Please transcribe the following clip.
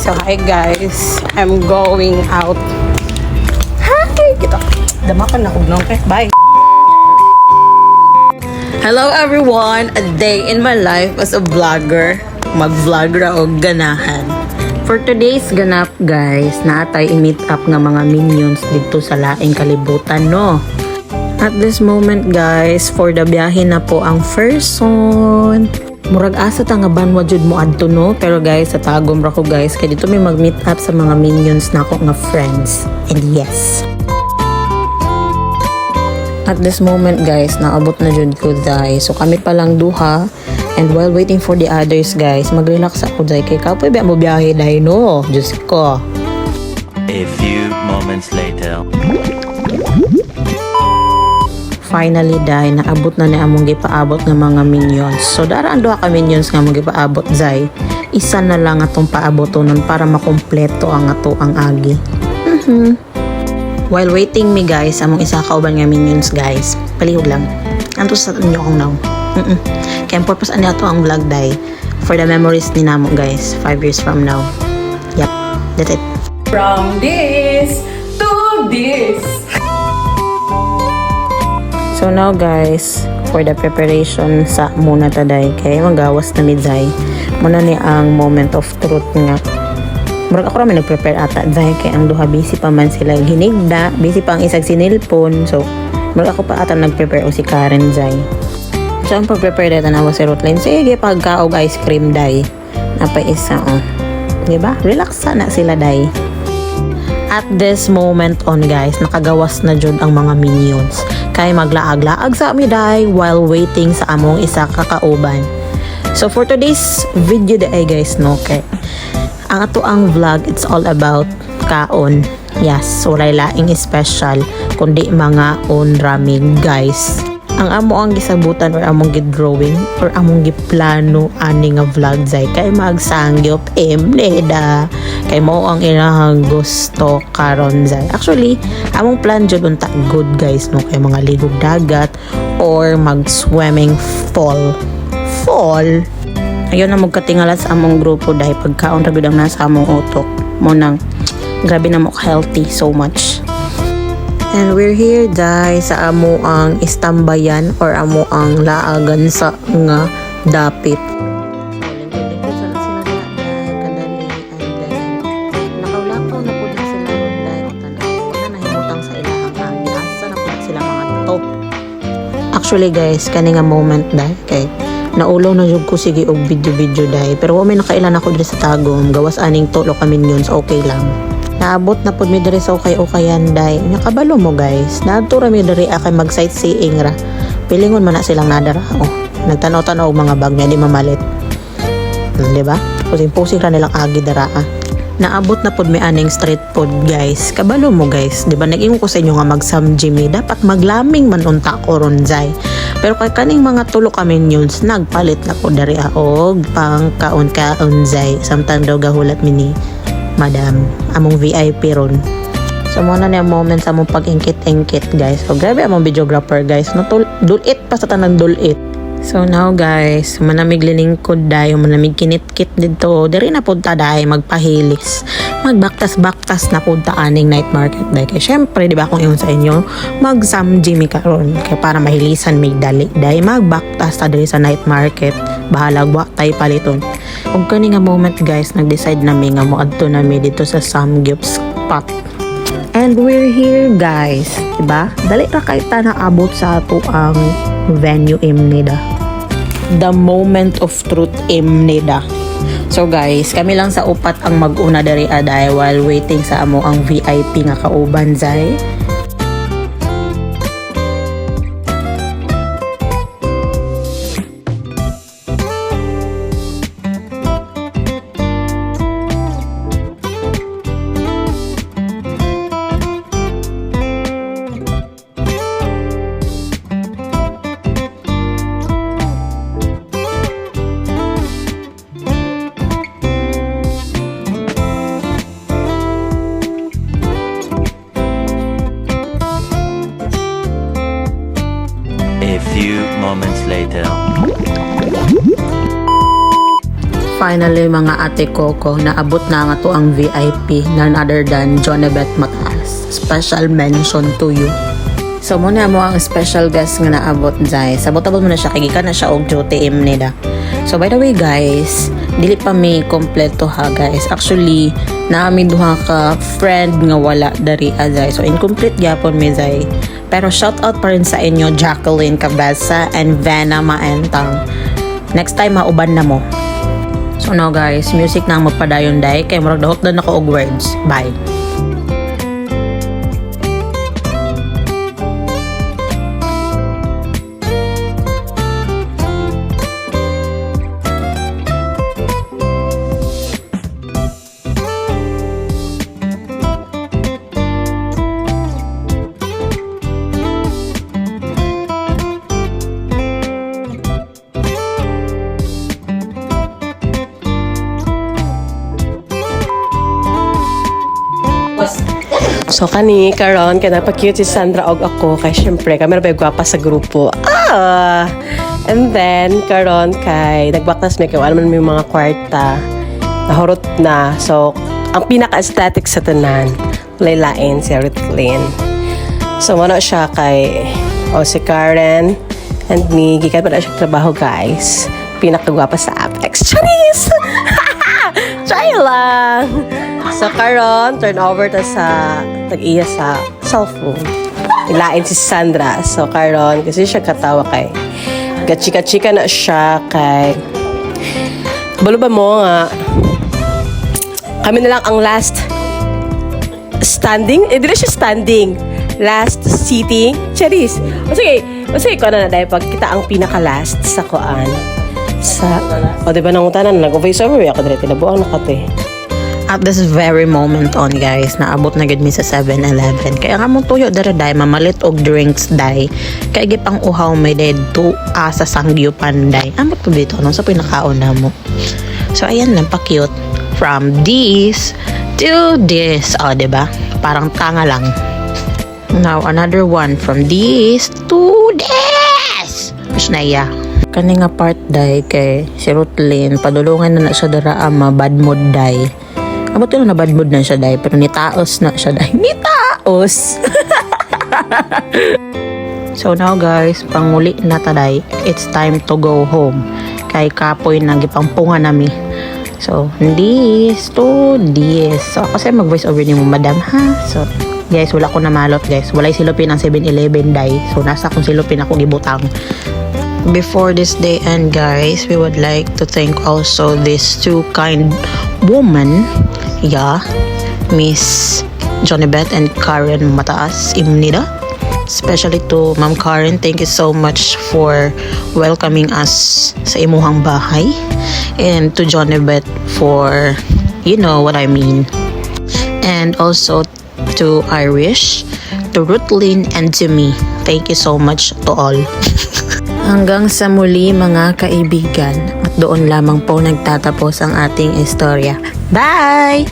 So hi guys, I'm going out. Hi! Kita, damakan na nung okay? Bye! Hello everyone! A day in my life as a vlogger. Mag-vlog ra og ganahan. For today's ganap guys, naatay i-meet up nga mga minions dito sa laing kalibutan no. At this moment guys, for the biyahe na po ang first son. Murag asa ta nga banwa jud mo adto no, pero guys sa tagom ra ko guys kay dito may mag-meet up sa mga minions nako nga friends. And yes. At this moment guys, naabot na jud ko guys. So kami pa lang duha. And while waiting for the others guys, mag-relax ako dahil kay kapoy ba mo biyahe dahil no? Diyos ko. A few moments later. Finally dahil naabot na ni among gipaabot ng mga minions. So daraan duha ka minions nga among gipaabot dahil isa na lang atong paabotonon para makompleto ang ato ang agi. While waiting me guys, among isa ka uban nga minions guys. Palihog lang. Anto sa inyo akong now. Kaya ang purpose ani ato ang vlog day for the memories ni namo guys 5 years from now. Yep, that's it. From this to this. So now guys, for the preparation sa muna taday kay magawas na midzay. Muna ni ang moment of truth nga. Murag ako ramen nag-prepare ata dahil kay ang duha busy pa man sila hinigda, busy pa ang isang sinilpon. So murag ako pa ata nag-prepare o si Karen Zay. So, ang pag-prepare dito na ako si Ruthline. Sige, pagkaog ice cream, day. Napaisa, oh. Diba? Relax sana sila, day. At this moment on, guys, nakagawas na dyan ang mga minions. Kaya maglaag-laag sa amin, day, while waiting sa among isa kakauban. So, for today's video, day, guys, no, okay. Ang ato ang vlog, it's all about kaon. Yes, walay laing special, kundi mga on-raming, guys. Ang amo ang gisabutan or among gidrawing or among giplano ani nga vlog zay kay magsangyop neda kay mao ang ilahang gusto karon zay. Actually, among plan jud unta good guys no kay mga ligog dagat or mag-swimming fall. Ayun na magkatingala sa among grupo dahil pagkaon ra gud ang nasa among utok mo nang grabe na mo healthy so much. And we're here guys sa amo ang istambayan or amo ang laagan sa nga dapit. Nakalakaw na po din sila dahil wala na himutang sa ilahang hangin. Asa na po sila mga to. Actually guys, kani nga moment dahil kay naulaw na jud ko sige og video dahil pero wa may nakailan ako diri sa tagom gawas aning tulo ka minions okay lang. Naabot na pud mi diri sa ukay-ukayan day. Nakabalo mo guys. Naadto mi diri kay mag-sightseeing ra. Pilingon man na silang nadara. Oh, nagtanaw-tanaw mga bag niya di mamalit. Di ba? Pusing-pusing ra nilang agi dara. Naabot na pud mi aning street food guys. Kabalo mo guys. Di ba nag-ingon ko sa inyo nga mag-Sam Jimmy. Dapat maglaming man unta ko ron zay. Pero kay kaning mga tulo ka minions nagpalit na ko diri og pang kaon zay. Samtang daw gahulat mi ni Madam, among VIP ron. So, muna na yung moment sa among pag-ingkit-ingkit, guys. So, grabe among videographer, guys. No, dulit pa sa tanang dulit. So, now, guys, manamig liningkod dayo, manamig kinit-kit dito. Dari na punta dayo, magpahilis. Magbaktas-baktas na punta aning night market dayo. Kaya, syempre, di ba, kung iyon sa inyo, mag-Sam Jimmy karon kaya para mahilisan may dali dayo. Magbaktas ta dali sa night market. Bahalag, wak tayo paliton. Kung kani nga moment guys, nag-decide nami nga moadto nami dito sa Samgyup spot. And we're here guys, diba? Dali ra kay ta naabot sa ato ang venue Imnida. The moment of truth Imnida. So guys, kami lang sa upat ang mag-una diri aday while waiting sa amo ang VIP nga kauban zay. finally mga ate Coco, naabot na nga to ang VIP, none other than Jonabeth Mataas. Special mention to you. So muna mo ang special guest nga naabot dai. Sabot-abot mo na siya, kay gikan na siya og duty nida. So by the way guys, dili pa mi kompleto ha guys. Actually, naami duha ka friend nga wala dari dai. So incomplete gyapon mi dai. Pero shout out pa rin sa inyo Jacqueline Cabeza and Vanna Maentang. Next time mauban na mo. So now guys, music na ang magpadayon dai kay murag dahot na ako og words. Bye. So kani karon kay nagpa-cute si Sandra og ako kay syempre kami ra gwapa sa grupo. And then karon kay nagbaktas mi kay wala man may mga kwarta. Nahurot na. So ang pinaka-aesthetic sa tanan laylain si Rutlin. So wala siya kay si Karen and me gikan pa na siya trabaho guys. Pinakagwapa sa Apex. Charis! Try lang! So karon turn over ta sa tag-iya sa cellphone. Ilain si Sandra. So karon kasi siya katawa kay gachika-chika na siya kay balo ba mo nga kami na lang ang last standing. Dili siya standing. Last sitting. Charis. O sige ko na dahil pag kita ang pinaka-last sa kuan. Diba nangutanan nag-voice over ako dili tinabuang nakate. At this very moment on guys, naabot na gid mi sa 7-Eleven. Kaya nga mong tuyo dara day mamalit og drinks day. Kaya gipang uhaw may dead to sa sangyupan day. Ambot po dito no sa pinakaon na mo. So ayan lang pa cute. From this to this. Diba? Parang tanga lang. Now another one from this to this. Mas na iya. Kani nga part day kay si Rutlin padulungan na siya dara ama bad mood day. Abot na bad mood na siya day pero nitaos na siya day. Nitaos. So now guys, panguli na taday. It's time to go home. Kay kapoy na gipampungan nami. So this to this. So kasi mag voice over ni mo madam ha. So guys, wala ko na malot guys. Walay silupin ang 7-Eleven day. So nasa kung silupin ako gibutang. Before this day end guys, we would like to thank also these two kind women, Miss Jonabeth and Karen Mataas Imnida. Especially to Ma'am Karen, thank you so much for welcoming us sa imuhang bahay, and to Jonabeth for you know what I mean, and also to Irish, to Rutlin, and to me. Thank you so much to all. Hanggang sa muli mga kaibigan, at doon lamang po nagtatapos ang ating istorya. Bye!